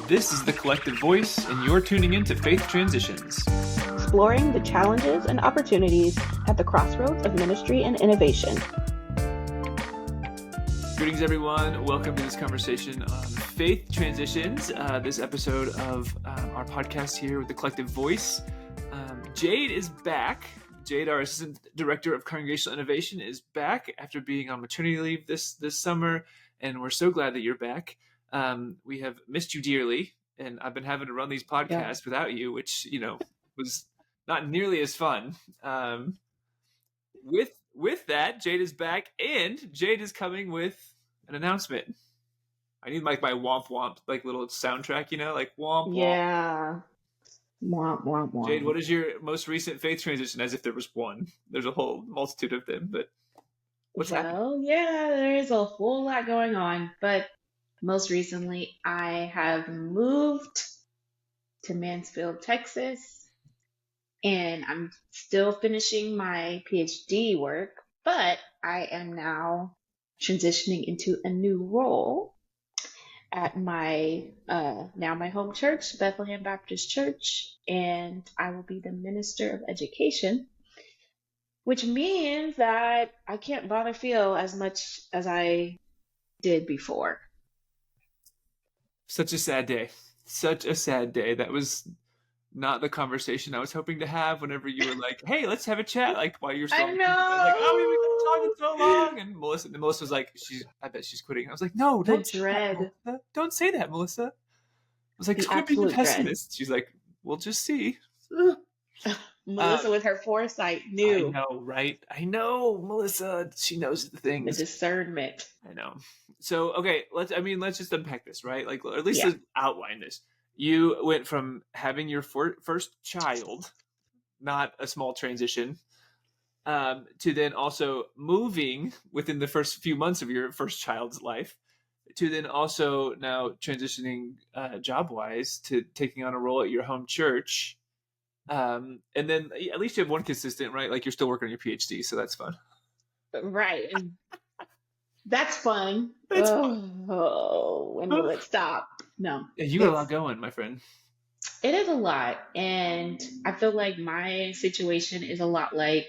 This is the Collective Voice, and you're tuning in to Faith Transitions. Exploring the challenges and opportunities at the crossroads of ministry and innovation. Greetings, everyone. Welcome to this conversation on Faith Transitions, this episode of our podcast here with the Collective Voice. Jade is back. Jade, our Assistant Director of Congregational Innovation, is back after being on maternity leave this summer, and we're so glad that you're back. We have missed you dearly, and I've been having to run these podcasts without you, which, was not nearly as fun. With that, Jade is back, and Jade is coming with an announcement. I need like my womp womp, like little soundtrack, like womp womp. Yeah. Womp womp womp. Jade, what is your most recent faith transition? As if there was one. There's a whole multitude of them, but what's happening? Yeah, there is a whole lot going on, but most recently I have moved to Mansfield, Texas, and I'm still finishing my PhD work, but I am now transitioning into a new role at my my home church, Bethlehem Baptist Church, and I will be the Minister of Education, which means that I can't bother Phil as much as I did before. Such a sad day. Such a sad day. That was not the conversation I was hoping to have whenever you were like, hey, let's have a chat, like while you're still I know. Like, oh, we've been talking so long. And Melissa was like, I bet she's quitting. I was like, no, don't say dread. that, don't say that, Melissa. I was like, quit being a pessimist. She's like, we'll just see. Melissa with her foresight knew. I know, right? I know, Melissa. She knows the things. The discernment. I know. So, okay, let's just unpack this, right? Like, or at least let's outline this. You went from having your first child, not a small transition, to then also moving within the first few months of your first child's life, to then also now transitioning job-wise to taking on a role at your home church. And then at least you have one consistent, right? Like you're still working on your PhD, so that's fun. Right. That's fun. Fun. When will it stop? No. Yeah, you got a lot going, my friend. It is a lot. And I feel like my situation is a lot like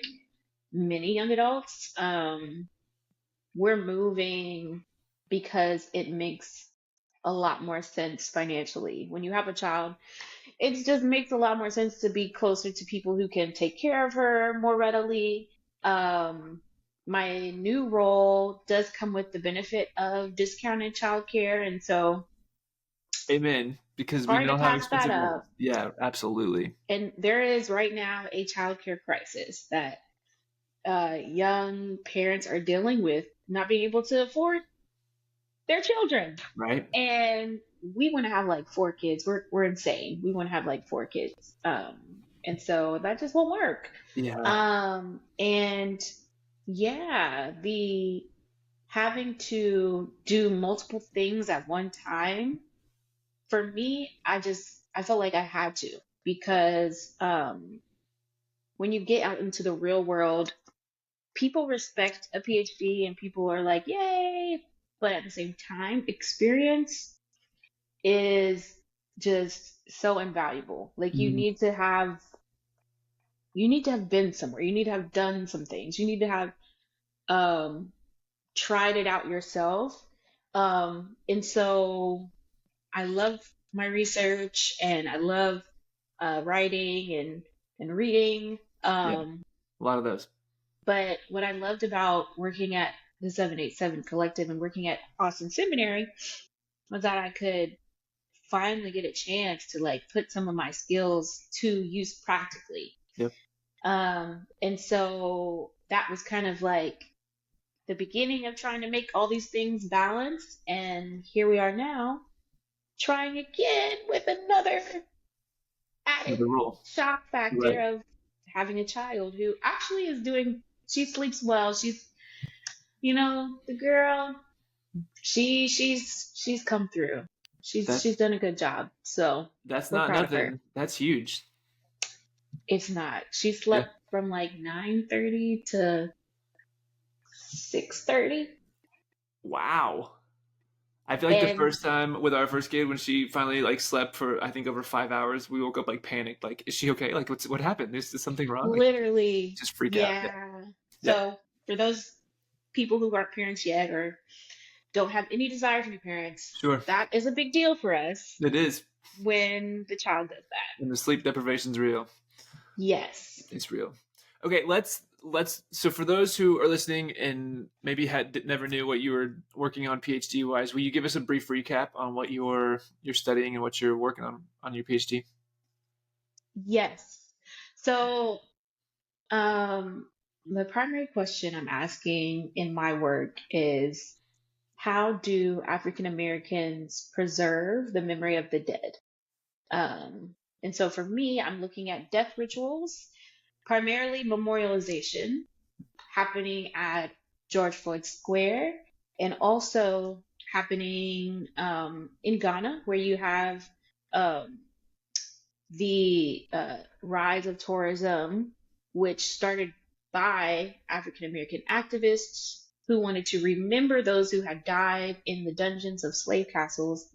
many young adults. We're moving because it makes a lot more sense financially. When you have a child, it just makes a lot more sense to be closer to people who can take care of her more readily. My new role does come with the benefit of discounted childcare, and so amen. Because we know how expensive. Yeah, absolutely. And there is right now a childcare crisis that young parents are dealing with, not being able to afford their children. Right. And we want to have like 4 kids. We're insane. We want to have like 4 kids. And so that just won't work. Yeah. And yeah, the having to do multiple things at one time, for me, I felt like I had to, because when you get out into the real world, people respect a PhD and people are like, yay. But at the same time, experience is just so invaluable. Like you need to have been somewhere. You need to have done some things. You need to have tried it out yourself. And so I love my research and I love writing and reading. A lot of those. But what I loved about working at the 787 Collective and working at Austin Seminary was that I could finally get a chance to like put some of my skills to use practically. Yep. And so that was kind of like the beginning of trying to make all these things balance. And here we are now trying again with another added shock factor of having a child who actually is she sleeps well. She's, the girl, she's come through. She's done a good job. So that's not nothing. That's huge. It's not. She slept from like 9:30 to 6:30. Wow. I feel like the And first time with our first kid, when she finally like slept for I think over 5 hours, we woke up like panicked. Like, is she okay? Like, what happened? Is something wrong? Like, literally, just freaked out. Yeah. yeah. Yep. So for those people who aren't parents yet or don't have any desire to be parents, Sure. that is a big deal for us It is. when the child does that. And the sleep deprivation's real. Yes. It's real. Okay, let's so for those who are listening and maybe never knew what you were working on PhD wise, will you give us a brief recap on what you're studying and what you're working on your PhD? Yes. So, the primary question I'm asking in my work is how do African Americans preserve the memory of the dead? And so for me, I'm looking at death rituals, primarily memorialization happening at George Floyd Square and also happening in Ghana, where you have um, the rise of tourism, which started by African American activists who wanted to remember those who had died in the dungeons of slave castles.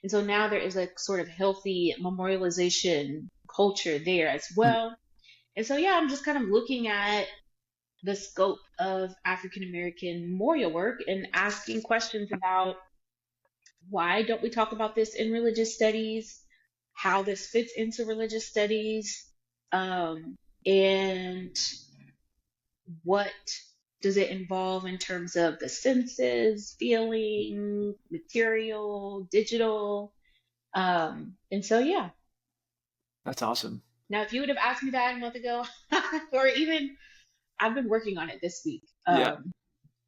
And so now there is a sort of healthy memorialization culture there as well. And so, yeah, I'm just kind of looking at the scope of African American memorial work and asking questions about why don't we talk about this in religious studies, how this fits into religious studies, and what does it involve in terms of the senses, feeling, material, digital. And so, yeah. That's awesome. Now, if you would have asked me that a month ago, or even I've been working on it this week, Yeah.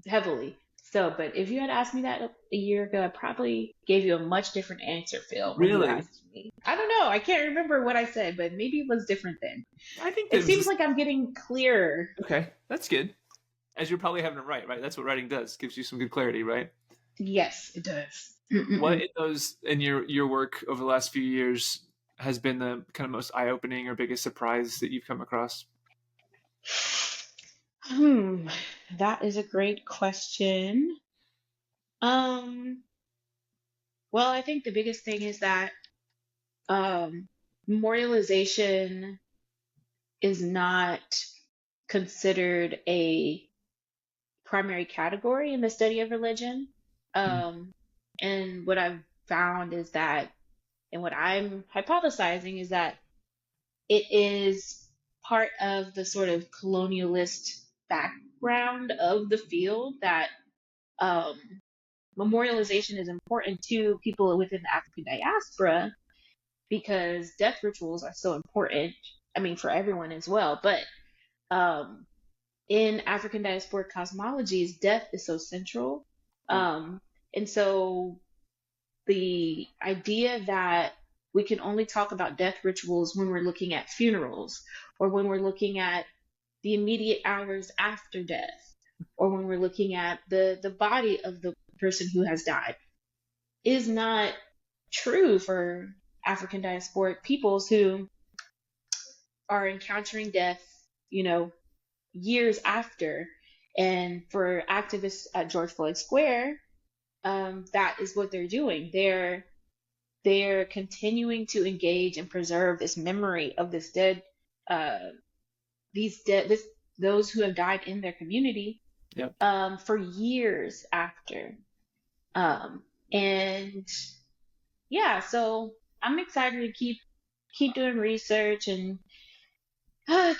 heavily. So, but if you had asked me that a year ago, I probably gave you a much different answer, Phil, when you Really? asked me. I don't know. I can't remember what I said, but maybe it was different then. I think that It was seems just like I'm getting clearer. okay. That's good. As you're probably having it right? That's what writing does. Gives you some good clarity, right? Yes, it does. What in your work over the last few years has been the kind of most eye opening or biggest surprise that you've come across? Hmm, that is a great question. Um, well, I think the biggest thing is that um, memorialization is not considered a primary category in the study of religion. Mm. Um, and what I've found is that, and what I'm hypothesizing is that it is part of the sort of colonialist background of the field that um, memorialization is important to people within the African diaspora because death rituals are so important. I mean, for everyone as well, but um, in African diasporic cosmologies, death is so central. Yeah. Um, and so the idea that we can only talk about death rituals when we're looking at funerals or when we're looking at the immediate hours after death or when we're looking at the body of the person who has died is not true for African diasporic peoples who are encountering death, you know, years after. And for activists at George Floyd Square, that is what they're doing. They're continuing to engage and preserve this memory of this dead, uh, those who have died in their community, Yep. for years after. And yeah, so I'm excited to keep doing research and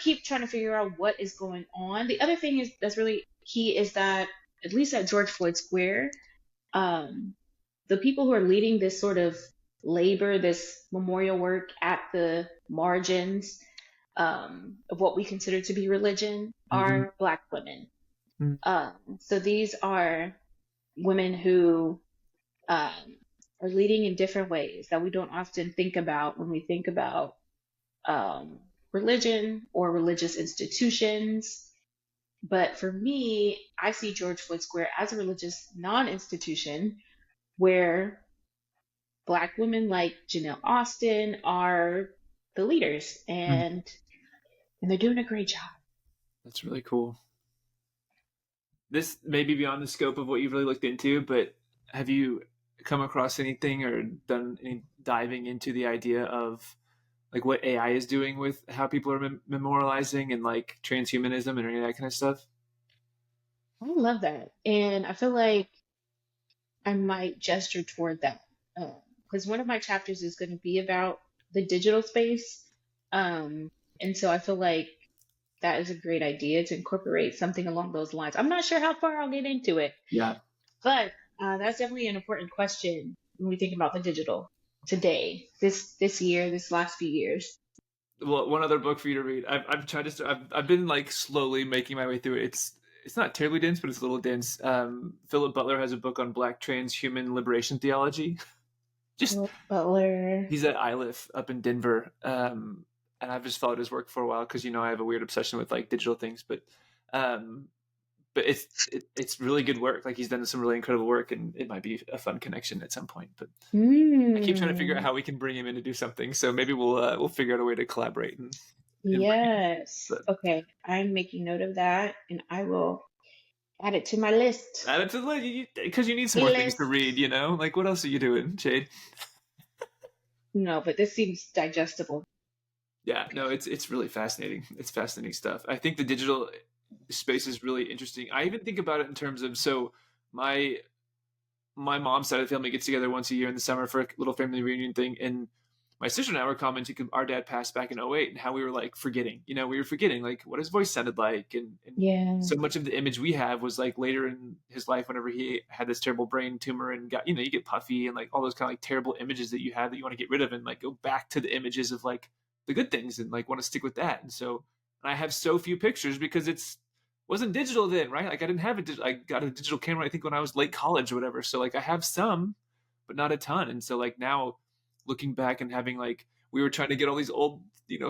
keep trying to figure out what is going on. The other thing is that's really key is that at least at George Floyd Square, um, the people who are leading this sort of labor, this memorial work at the margins of what we consider to be religion, Mm-hmm. are Black women. Mm. So these are women who are leading in different ways that we don't often think about when we think about um, religion or religious institutions. But for me, I see George Floyd Square as a religious non-institution where Black women like Janelle Austin are the leaders, Mm. and they're doing a great job. That's really cool. This may be beyond the scope of what you've really looked into, but have you come across anything or done any diving into the idea of like what AI is doing with how people are memorializing and like transhumanism and any of that kind of stuff? I love that. And I feel like I might gesture toward that. Because one of my chapters is going to be about the digital space. Um, and so I feel like that is a great idea to incorporate something along those lines. I'm not sure how far I'll get into it, Yeah. but that's definitely an important question when we think about the digital today, this year, this last few years. Well, one other book for you to read. I've tried to. I've been like slowly making my way through it. It's not terribly dense, but it's a little dense. Philip Butler has a book on Black transhuman liberation theology. Just Philip Butler. he's at ILIF up in Denver, and I've just followed his work for a while because I have a weird obsession with like digital things, um, but it's really good work. Like he's done some really incredible work, and it might be a fun connection at some point. But I keep trying to figure out how we can bring him in to do something. So maybe we'll figure out a way to collaborate and Yes. but Okay. I'm making note of that and I will add it to my list. add it to the list because you need some more things List. to read. Like what else are you doing, Jade? No, but this seems digestible. Yeah, no, it's really fascinating. It's fascinating stuff. I think the digital space is really interesting. I even think about it in terms of my my mom's side of the family gets together once a year in the summer for a little family reunion thing, and my sister and I were commenting our dad passed back in '08 and how we were like forgetting. We were forgetting like what his voice sounded like, and Yeah. so much of the image we have was like later in his life whenever he had this terrible brain tumor and got you get puffy and like all those kind of like terrible images that you have that you want to get rid of and like go back to the images of like the good things and like want to stick with that. And I have so few pictures because it's wasn't digital then, right? Like I didn't have I got a digital camera I think when I was late college or whatever. So like I have some, but not a ton. And so like now looking back and having like we were trying to get all these old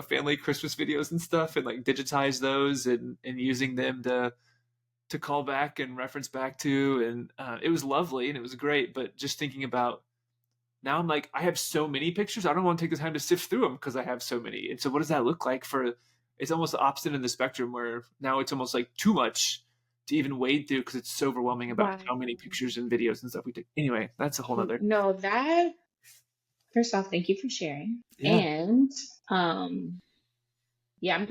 family Christmas videos and stuff and like digitize those and using them to call back and reference back to, and it was lovely and it was great. But just thinking about now, I'm like I have so many pictures. I don't want to take the time to sift through them because I have so many. And so what does that look like for? It's almost the opposite in the spectrum where now it's almost like too much to even wade through because it's so overwhelming about how many pictures and videos and stuff we take. Anyway, that's a whole other. No, that first off, thank you for sharing. Yeah. And yeah,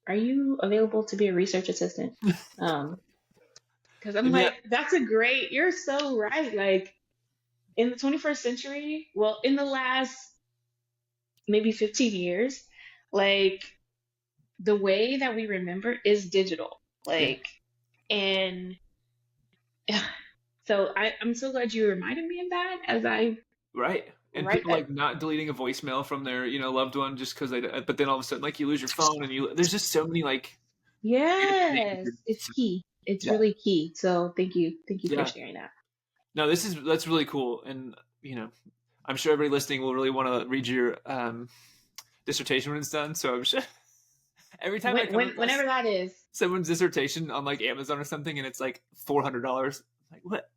are you available to be a research assistant? Because I'm like, that's you're so right. Like in the 21st century, well, in the last maybe 15 years, like the way that we remember is digital. Like, and so I'm so glad you reminded me of that as I right. And people like not deleting a voicemail from their loved one just because but then all of a sudden like you lose your phone and there's just so many like it's key. It's really key. So thank you for sharing that. No, that's really cool, and I'm sure everybody listening will really want to read your dissertation when it's done. So I'm sure every time whenever that is someone's dissertation on like Amazon or something, and it's like $400. Like, what?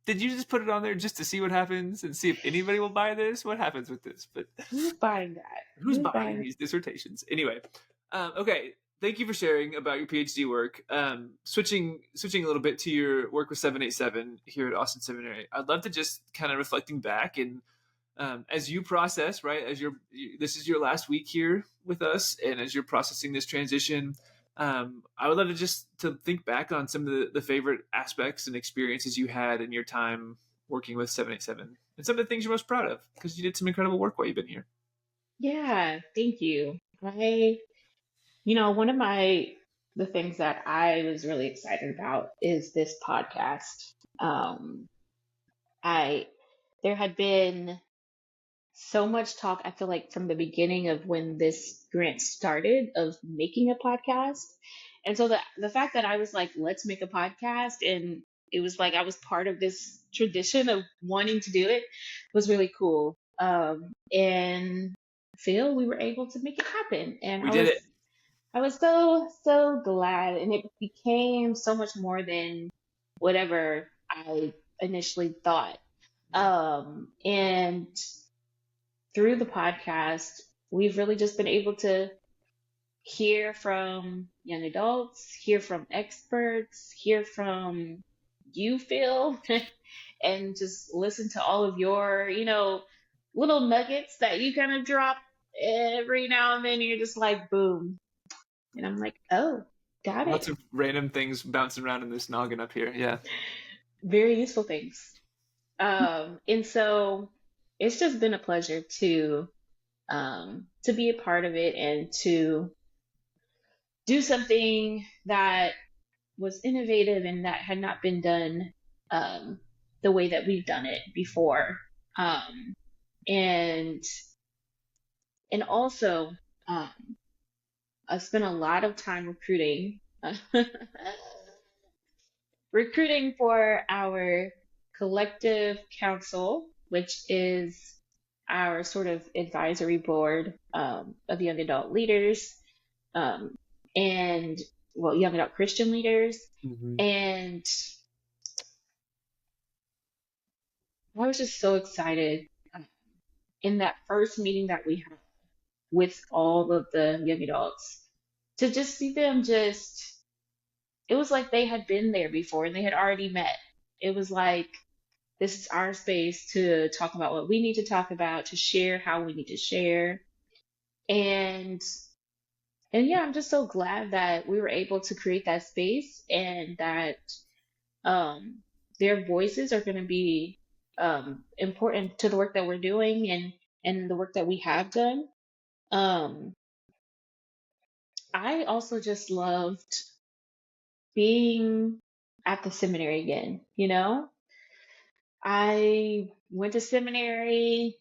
Did you just put it on there just to see what happens and see if anybody will buy this? What happens with this? But who's buying that? Who's buying these dissertations? Anyway, okay. Thank you for sharing about your PhD work. Switching a little bit to your work with 787 here at Austin Seminary, I'd love to just kind of reflecting back and as you process, right, this is your last week here with us, and as you're processing this transition, I would love to think back on some of the favorite aspects and experiences you had in your time working with 787 and some of the things you're most proud of because you did some incredible work while you've been here. Yeah, thank you. One of the things that I was really excited about is this podcast. There had been so much talk, I feel like from the beginning of when this grant started of making a podcast. And so the fact that I was like, let's make a podcast, and it was like I was part of this tradition of wanting to do it was really cool. And Phil, we were able to make it happen. And we did it. I was so glad, and it became so much more than whatever I initially thought. And through the podcast, we've really just been able to hear from young adults, hear from experts, hear from you feel and just listen to all of your, little nuggets that you kind of drop every now and then. You're just like, boom. And I'm like, oh, got it. Lots of random things bouncing around in this noggin up here. Yeah. Very useful things. And so it's just been a pleasure to be a part of it and to do something that was innovative and that had not been done um, the way that we've done it before. Um, and and also, um, I spent a lot of time recruiting, recruiting for our collective council, which is our sort of advisory board of young adult leaders um, and well, young adult Christian leaders. Mm-hmm. And I was just so excited in that first meeting that we had with all of the young adults to just see them it was like they had been there before and they had already met. It was like, this is our space to talk about what we need to talk about, to share how we need to share. And and yeah, I'm just so glad that we were able to create that space and that um, their voices are going to be important to the work that we're doing and the work that we have done. Um, I also just loved being at the seminary again. I went to seminary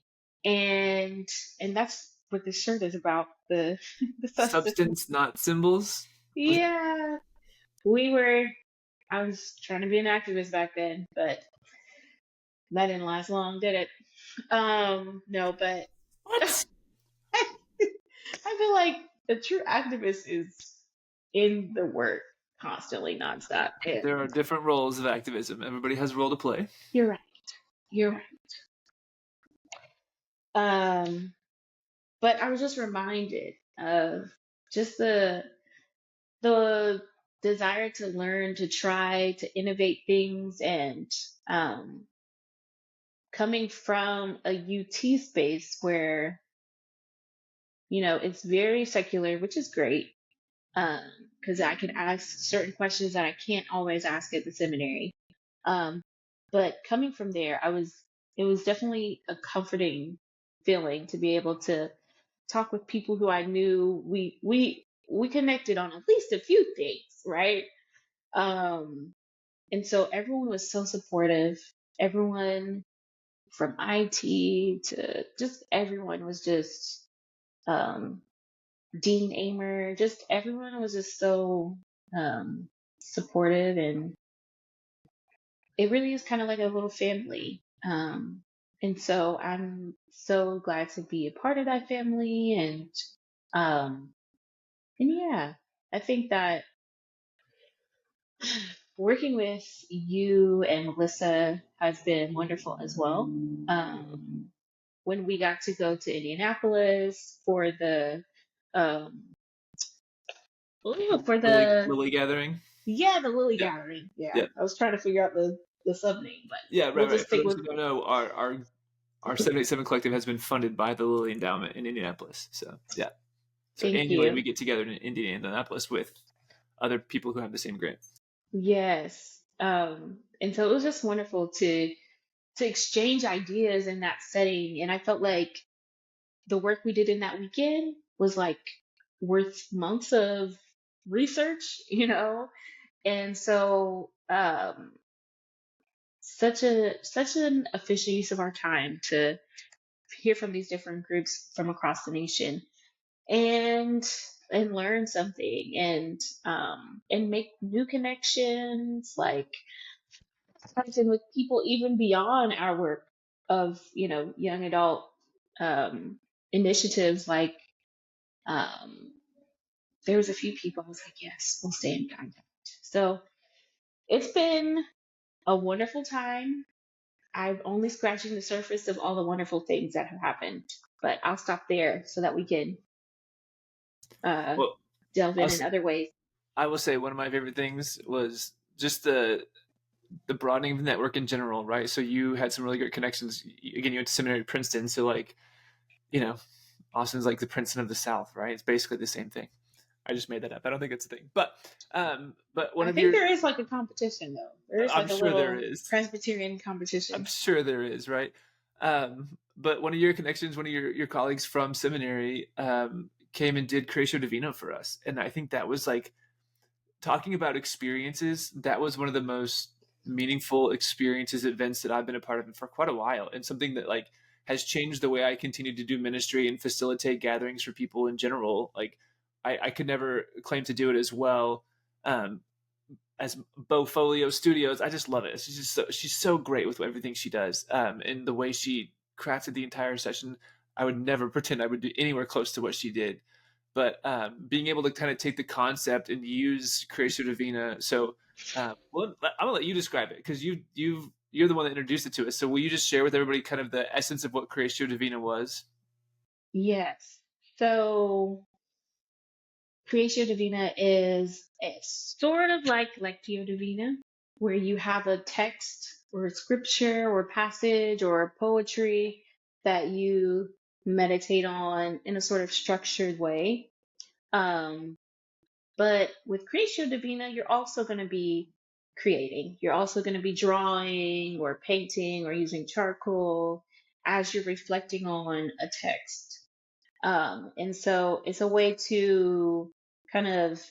and and that's what this shirt is about, the the substance. Substance, not symbols. Yeah, we were I was trying to be an activist back then, but that didn't last long, did it? No, but What? I feel like the true activist is in the work constantly, nonstop. There And are different roles of activism. Everybody has a role to play. you're right. You're right. Um, but I was just reminded of just the desire to learn, to try, to innovate things, and um, coming from a UT space where it's very secular, which is great because I can ask certain questions that I can't always ask at the seminary. Um, but coming from there, it was definitely a comforting feeling to be able to talk with people who I knew we connected on at least a few things, right? Um, and so everyone was so supportive. Everyone from IT to just everyone was just um, Dean Amer, just everyone was just so supportive, and it really is kind of like a little family. And so I'm so glad to be a part of that family, um, and yeah, I think that working with you and Melissa has been wonderful as well. When we got to go to Indianapolis for um, for the Lily gathering. yeah, the Lily Yeah. Gathering. Yeah, Yeah. I was trying to figure out the sub name, but Yeah, we'll right. just For stick those with. who don't know, our 787 collective has been funded by the Lilly Endowment in Indianapolis. So yeah. So Thank annually we you. get together in Indianapolis with other people who have the same grant. Yes. And so it was just wonderful to exchange ideas in that setting, and I felt like the work we did in that weekend was like worth months of research. And so such an efficient use of our time to hear from these different groups from across the nation and learn something and make new connections, like connecting with people even beyond our work of young adult um, initiatives. Like um, there was a few people I was like, yes, we'll stay in contact. So it's been a wonderful time. I'm only scratching the surface of all the wonderful things that have happened, but I'll stop there so that we can uh, Well, delve I'll in other ways. I will say one of my favorite things was just the the broadening of the network in general, right? So you had some really great connections. Again, you went to seminary at Princeton, so like, you know, Austin's like the Princeton of the South, right? It's basically the same thing. I just made that up. I don't think it's a thing, but one I of think your, there is like a competition though. There is I'm like a sure there little is. Presbyterian I'm competition. sure there is, right? But one of your connections, one of your colleagues from seminary, came and did Creatio Divina for us, and I think that was like, talking about experiences, that was one of the most meaningful experiences, events that I've been a part of for quite a while, and something that like has changed the way I continue to do ministry and facilitate gatherings for people in general. Like I could never claim to do it as well um, as Bofolio Studios. I just love it. She's so great with everything she does, and the way she crafted the entire session. I would never pretend I would do anywhere close to what she did, but being able to kind of take the concept and use Creatio Divina. So, well, I'm gonna let you describe it because you're the one that introduced it to us. So, will you just share with everybody kind of the essence of what Creatio Divina was? Yes. So Creatio Divina is sort of like Lectio Divina, where you have a text or a scripture or passage or poetry that you meditate on in a sort of structured way. Um, but with Creatio Divina, you're also going to be creating. You're also going to be drawing or painting or using charcoal as you're reflecting on a text. And so it's a way to kind of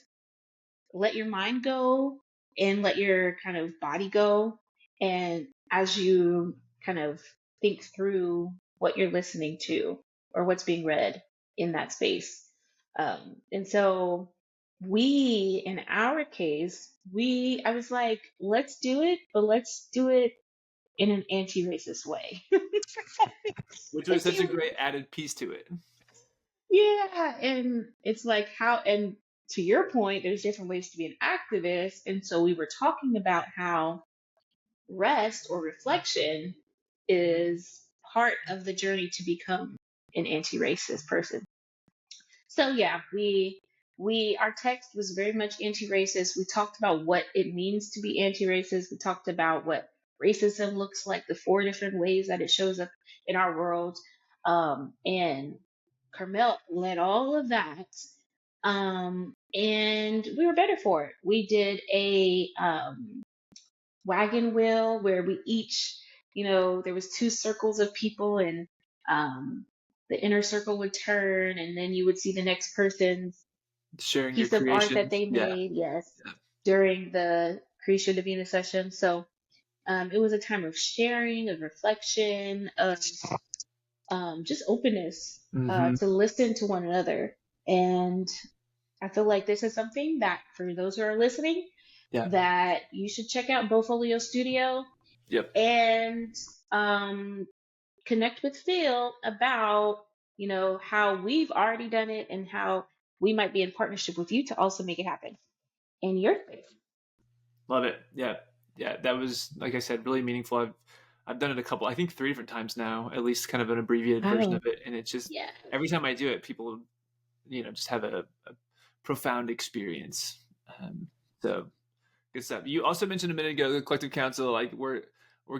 let your mind go and let your kind of body go. And as you kind of think through what you're listening to or what's being read in that space. And so in our case, I was like, let's do it, but let's do it in an anti-racist way. Which And was such a see, great added piece to it. yeah, and it's like and to your point, there's different ways to be an activist. And so we were talking about how rest or reflection is part of the journey to become an anti-racist person. So yeah, our text was very much anti-racist. We talked about what it means to be anti-racist. We talked about what racism looks like, the four different ways that it shows up in our world. And Carmel led all of that. And we were better for it. We did a wagon wheel where we each, there was two circles of people, and um, the inner circle would turn, and then you would see the next person's Sharing your piece of art that creations. they Yeah. made. Yes, Yeah. during the Creatio Divina session. So it was a time of sharing, of reflection, of just openness Mm-hmm. to listen to one another. And I feel like this is something that for those who are listening, Yeah. that you should check out Bofolio Studio Yep. and connect with Phil about, how we've already done it and how we might be in partnership with you to also make it happen in your space. Love it. Yeah. Yeah. That was, like I said, really meaningful. I've done it a couple, I think 3 different times now, at least kind of an abbreviated version Oh, of it. And it's just, yeah. every time I do it, people, just have a profound experience. So good stuff. You also mentioned a minute ago the Collective Council. Like we're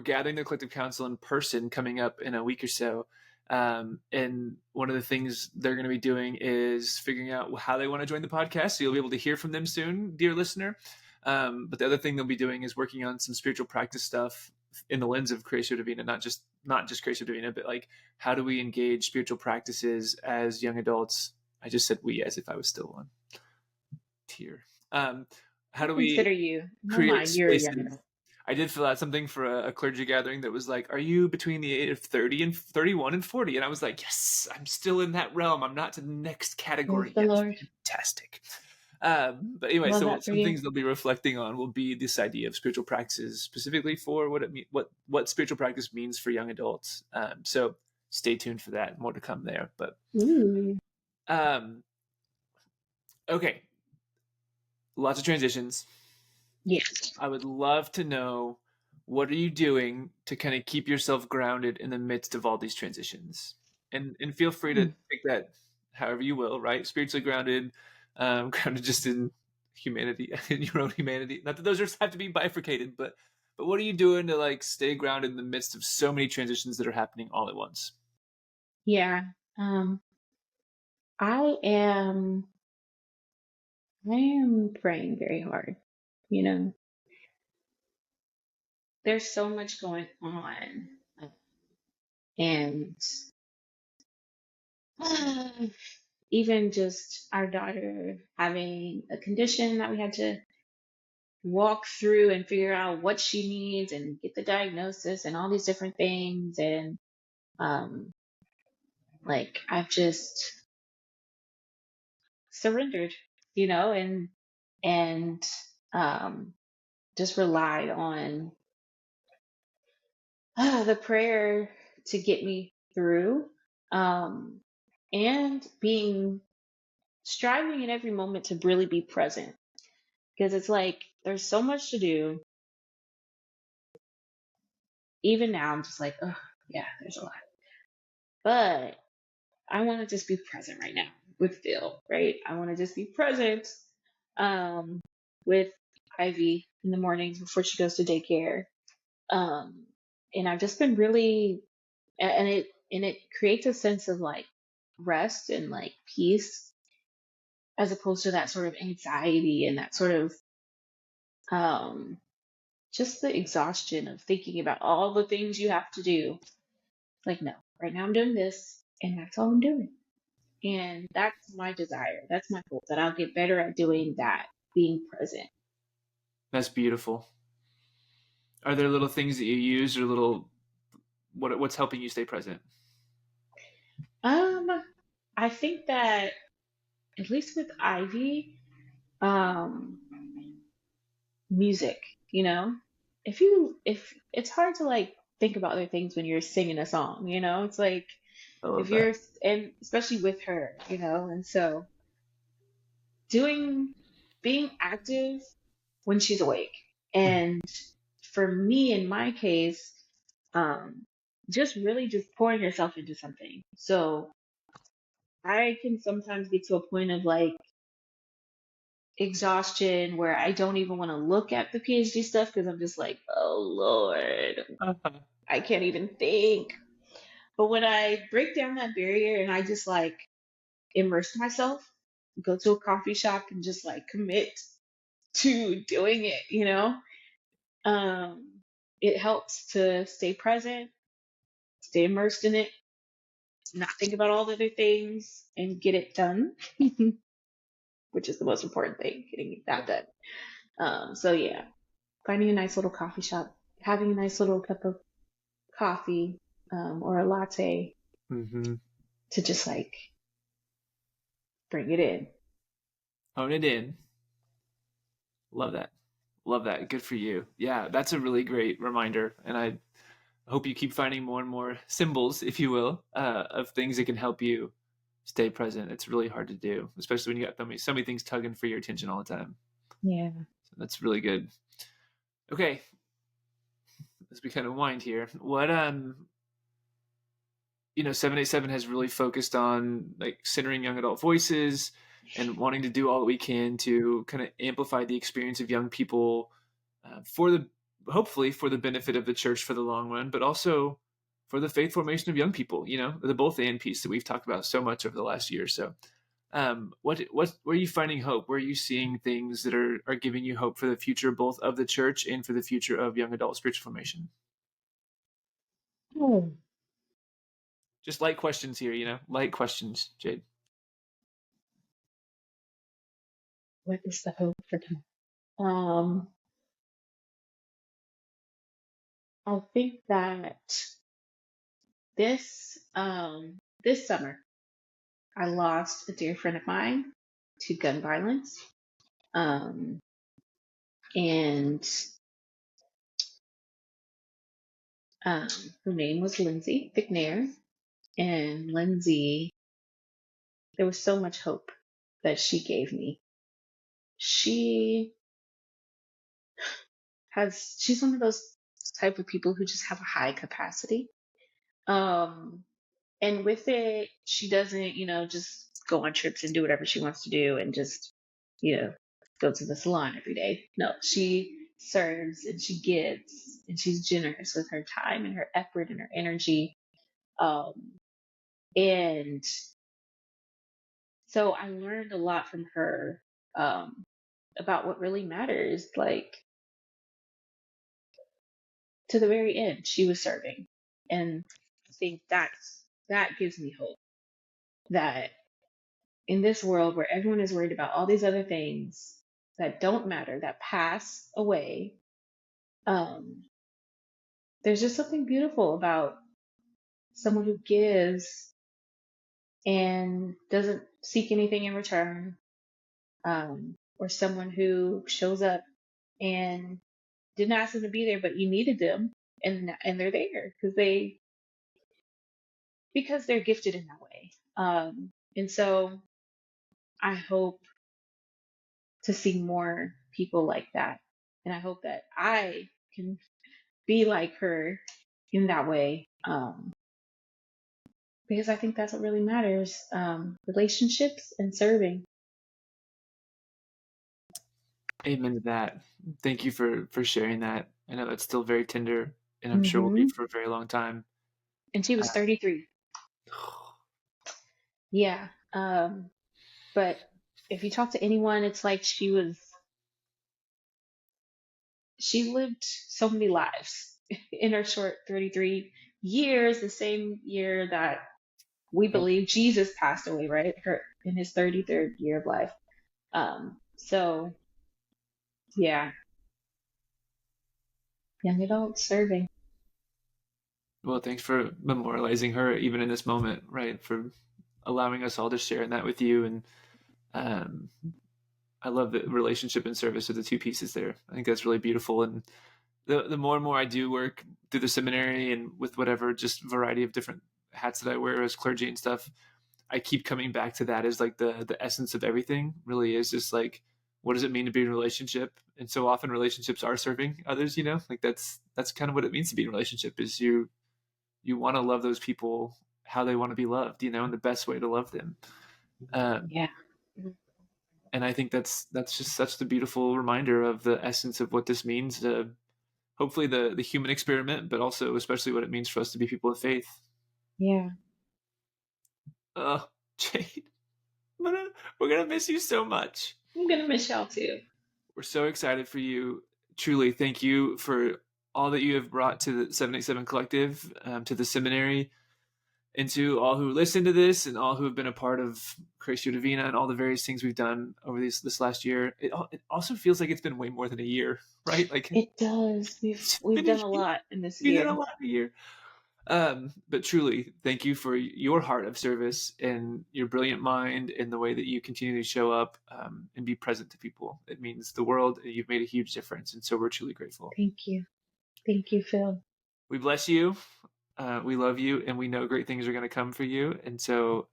gathering the Collective Council in person coming up in a week or so. And one of the things they're going to be doing is figuring out how they want to join the podcast. So you'll be able to hear from them soon, dear listener. But the other thing they'll be doing is working on some spiritual practice stuff in the lens of Creatio Divina, not just Creatio Divina, but like how do we engage spiritual practices as young adults? I just said we as if I was still on tier. How do we Consider you. No create mind, you're a young spaces? adult. I did fill out something for a clergy gathering that was like, "Are you between the age of 30 and 31 and 40?" And I was like, "Yes, I'm still in that realm. I'm not to the next Praise category the yet." Lord. Fantastic. But anyway, Love so that for some you. things they'll be reflecting on will be this idea of spiritual practices, specifically for what spiritual practice means for young adults. So stay tuned for that. More to come there. But Ooh. um, okay, lots of transitions. Yes. I would love to know, what are you doing to kind of keep yourself grounded in the midst of all these transitions? And feel free to Hmm. take that however you will, right? Spiritually grounded, grounded just in humanity, in your own humanity. Not that those have to be bifurcated, but But what are you doing to like stay grounded in the midst of so many transitions that are happening all at once? Yeah. Um, I am I am praying very hard. You know, there's so much going on. And even just our daughter having a condition that we had to walk through and figure out what she needs and get the diagnosis and all these different things. And um, like I've just surrendered, and um, just relied on the prayer to get me through, um, and being striving in every moment to really be present, because it's like there's so much to do. Even now, I'm just like, oh yeah, there's a lot, but I want to just be present right now with Phil, right? I want to just be present um, with Ivy in the mornings before she goes to daycare. Um, and I've just been really, and it creates a sense of like rest and like peace, as opposed to that sort of anxiety and that sort of um, just the exhaustion of thinking about all the things you have to do. Like, no, right now I'm doing this, and that's all I'm doing. And that's my desire. That's my hope, that I'll get better at doing that, being present. That's beautiful. Are there little things that you use or little what's helping you stay present? Um, I think that at least with Ivy, um, music, you know, if it's hard to like think about other things when you're singing a song, it's like I if love that. you're, and especially with her, and so doing, being active when she's awake. And for me, in my case, um, just really just pouring yourself into something. So I can sometimes get to a point of like exhaustion where I don't even want to look at the PhD stuff because I'm just like, oh Lord, I can't even think. But when I break down that barrier and I just like immerse myself, go to a coffee shop and just like commit to doing it, um, it helps to stay present, stay immersed in it, not think about all the other things, and get it done, which is the most important thing, getting that Yeah. done. So yeah, finding a nice little coffee shop, having a nice little cup of coffee, or a latte, Mm-hmm. to just like bring it in. Hone it in. Love that. Love that. Good for you. Yeah, that's a really great reminder. And I hope you keep finding more and more symbols, if you will, of things that can help you stay present. It's really hard to do, especially when you got so many things tugging for your attention all the time. Yeah. So that's really good. Okay, as we kind of wind here, what 787 has really focused on like centering young adult voices and wanting to do all that we can to kind of amplify the experience of young people, for the hopefully for the benefit of the church for the long run, but also for the faith formation of young people. The both and piece that we've talked about so much over the last year or so. Where are you finding hope? Where are you seeing things that are giving you hope for the future, both of the church and for the future of young adult spiritual formation? Oh, Just light questions here, light questions, Jade. what is the hope for tomorrow? Um, I think that this summer I lost a dear friend of mine to gun violence. Um, and um, her name was Lindsay McNair. And Lindsay, there was so much hope that she gave me. She she's one of those type of people who just have a high capacity. Um, and with it, she doesn't, just go on trips and do whatever she wants to do and just, you know, go to the salon every day. No, she serves and she gives and she's generous with her time and her effort and her energy. And so I learned a lot from her about what really matters. Like, to the very end, she was serving. And I think that gives me hope that in this world where everyone is worried about all these other things that don't matter, that pass away, there's just something beautiful about someone who gives and doesn't seek anything in return, or someone who shows up and didn't ask them to be there, but you needed them, and they're there because they're gifted in that way. And so I hope to see more people like that, and I hope that I can be like her in that way, because I think that's what really matters: relationships and serving. Amen to that. Thank you for sharing that. I know that's still very tender, and I'm sure will be for a very long time. And she was 33. Yeah. But if you talk to anyone, it's like she lived so many lives in her short 33 years, the same year that we believe Jesus passed away, right? In his 33rd year of life. So yeah. Young adult serving. Well, thanks for memorializing her even in this moment, right? For allowing us all to share in that with you. And I love the relationship and service of the two pieces there. I think that's really beautiful. And the more and more I do work through the seminary and with whatever just variety of different hats that I wear as clergy and stuff, I keep coming back to that as like the essence of everything really is just like, what does it mean to be in a relationship? And so often relationships are serving others, like that's kind of what it means to be in a relationship is you want to love those people how they want to be loved, and the best way to love them. Yeah. And I think that's just such the beautiful reminder of the essence of what this means to hopefully the human experiment, but also especially what it means for us to be people of faith. Yeah. Jade, we're going to miss you so much. I'm going to miss y'all too. We're so excited for you. Truly, thank you for all that you have brought to the 787 Collective, to the seminary, and to all who listen to this and all who have been a part of Cratio Divina and all the various things we've done over this last year. It also feels like it's been way more than a year, right? Like it does. We've done a lot in this year. We've done a lot in a year. But truly, thank you for your heart of service and your brilliant mind and the way that you continue to show up and be present to people. It means the world, and you've made a huge difference. And so we're truly grateful. Thank you. Thank you, Phil. We bless you. We love you, and we know great things are going to come for you. And so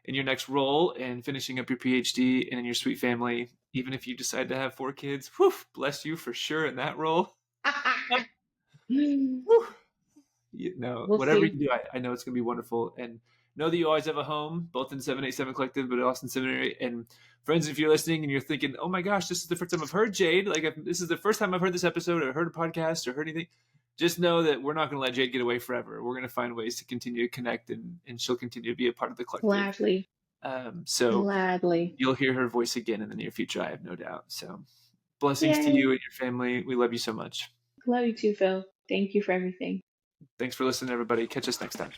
in your next role and finishing up your PhD and in your sweet family, even if you decide to have 4 kids, bless you for sure in that role. Whatever you do, I know it's going to be wonderful. And know that you always have a home, both in 787 Collective, but at Austin Seminary. And friends, if you're listening and you're thinking, oh my gosh, this is the first time I've heard Jade, this is the first time I've heard this episode or heard a podcast or heard anything, just know that we're not going to let Jade get away forever. We're going to find ways to continue to connect, and she'll continue to be a part of the collective. Gladly. Gladly. You'll hear her voice again in the near future, I have no doubt. So blessings to you and your family. We love you so much. Love you too, Phil. Thank you for everything. Thanks for listening, everybody. Catch us next time.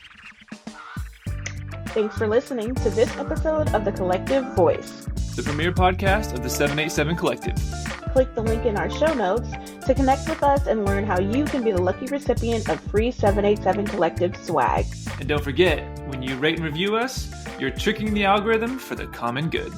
Thanks for listening to this episode of The Collective Voice, the premier podcast of the 787 Collective. Click the link in our show notes to connect with us and learn how you can be the lucky recipient of free 787 Collective swag. And don't forget, when you rate and review us, you're tricking the algorithm for the common good.